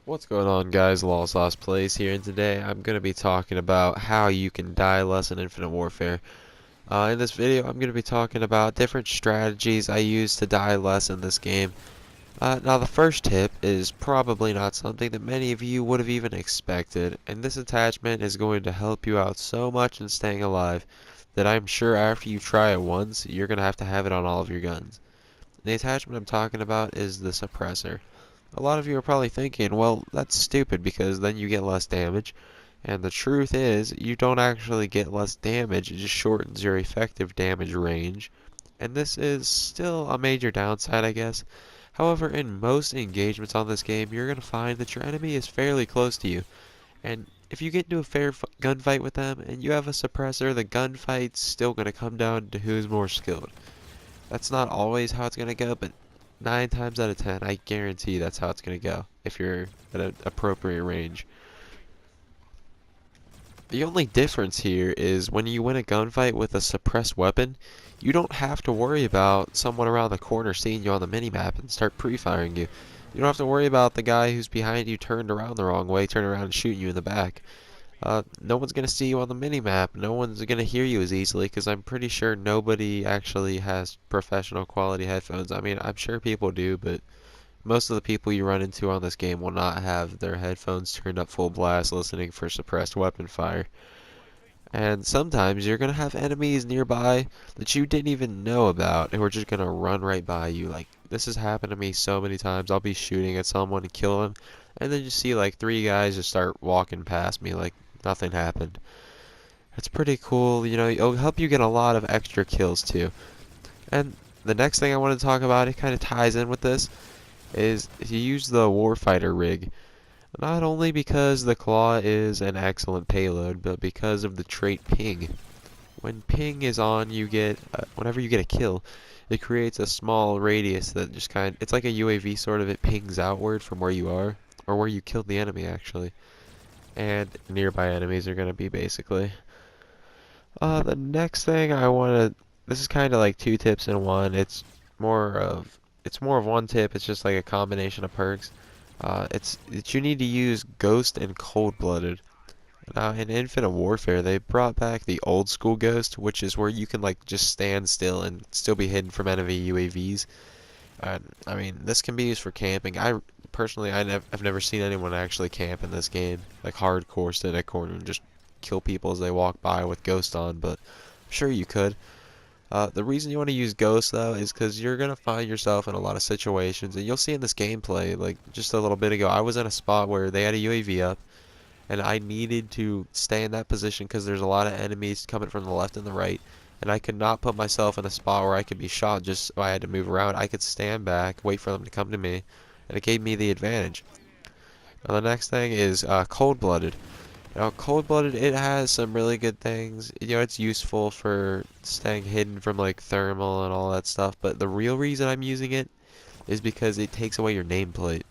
What's going on, guys? Lost Sauce Plays here, and today I'm going to be talking about how you can die less in Infinite Warfare. In this video, I'm going to be talking about different strategies I use to die less in this game. Now, the first tip is probably not something that many of you would have even expected, and this attachment is going to help you out so much in staying alive that I'm sure after you try it once, you're going to have it on all of your guns. The attachment I'm talking about is the suppressor. A lot of you are probably thinking, well, that's stupid because then you get less damage. And the truth is, you don't actually get less damage, it just shortens your effective damage range. And this is still a major downside, I guess. However, in most engagements on this game, you're going to find that your enemy is fairly close to you. And if you get into a fair gunfight with them and you have a suppressor, the gunfight's still going to come down to who's more skilled. That's not always how it's going to go, but 9 times out of 10, I guarantee that's how it's going to go if you're at an appropriate range. The only difference here is when you win a gunfight with a suppressed weapon, you don't have to worry about someone around the corner seeing you on the minimap and start pre-firing you. You don't have to worry about the guy who's behind you turned around the wrong way, turning around and shooting you in the back. No one's going to see you on the minimap. No one's going to hear you as easily because I'm pretty sure nobody actually has professional quality headphones. I mean, I'm sure people do, but most of the people you run into on this game will not have their headphones turned up full blast listening for suppressed weapon fire. And sometimes you're going to have enemies nearby that you didn't even know about who are just going to run right by you. Like, this has happened to me so many times. I'll be shooting at someone and kill them, and then you see like 3 guys just start walking past me like nothing happened. It's pretty cool, you know, it'll help you get a lot of extra kills too. And the next thing I want to talk about, it kind of ties in with this, is you use the Warfighter rig. Not only because the claw is an excellent payload, but because of the trait ping. When ping is on, you get, whenever you get a kill, it creates a small radius that just it's like a UAV sort of, it pings outward from where you are, or where you killed the enemy actually. And nearby enemies are going to be basically. The next thing I want to, this is kind of like 2 tips in one. It's more of one tip. It's just like a combination of perks. It's that you need to use Ghost and Cold-Blooded. Now in Infinite Warfare, they brought back the old school Ghost, which is where you can like just stand still and still be hidden from enemy UAVs. I mean, this can be used for camping. I've never seen anyone actually camp in this game, like hardcore, sit in a corner and just kill people as they walk by with Ghost on, but I'm sure you could. The reason you want to use Ghost though is because you're gonna find yourself in a lot of situations, and you'll see in this gameplay, like just a little bit ago, I was in a spot where they had a UAV up, and I needed to stay in that position because there's a lot of enemies coming from the left and the right, and I could not put myself in a spot where I could be shot just so I had to move around. I could stand back, wait for them to come to me, and it gave me the advantage. Now the next thing is Cold-Blooded. Now Cold-Blooded, it has some really good things. You know, it's useful for staying hidden from like thermal and all that stuff, but the real reason I'm using it is because it takes away your nameplate.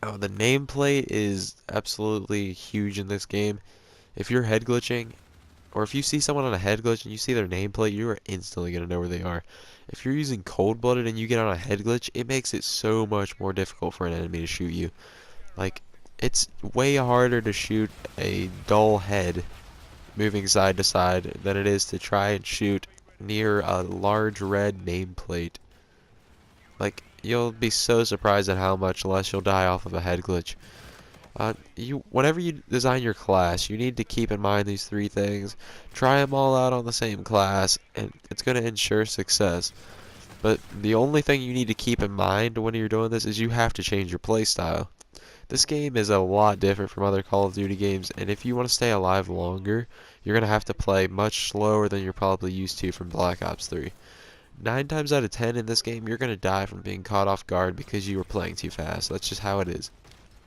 Oh, the nameplate is absolutely huge in this game. If you're head glitching, or if you see someone on a head glitch and you see their nameplate, you are instantly going to know where they are. If you're using Cold-Blooded and you get on a head glitch, it makes it so much more difficult for an enemy to shoot you. Like, it's way harder to shoot a dull head moving side to side than it is to try and shoot near a large red nameplate. Like, you'll be so surprised at how much less you'll die off of a head glitch. Whenever you design your class, you need to keep in mind these 3 things. Try them all out on the same class, and it's going to ensure success. But the only thing you need to keep in mind when you're doing this is you have to change your playstyle. This game is a lot different from other Call of Duty games, and if you want to stay alive longer, you're going to have to play much slower than you're probably used to from Black Ops 3. 9 times out of 10 in this game, you're going to die from being caught off guard because you were playing too fast. That's just how it is.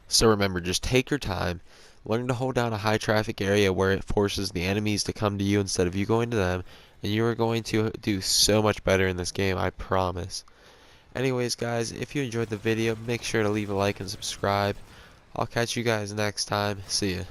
So remember, just take your time, learn to hold down a high traffic area where it forces the enemies to come to you instead of you going to them, and you are going to do so much better in this game, I promise. Anyways guys, if you enjoyed the video, make sure to leave a like and subscribe. I'll catch you guys next time. See ya.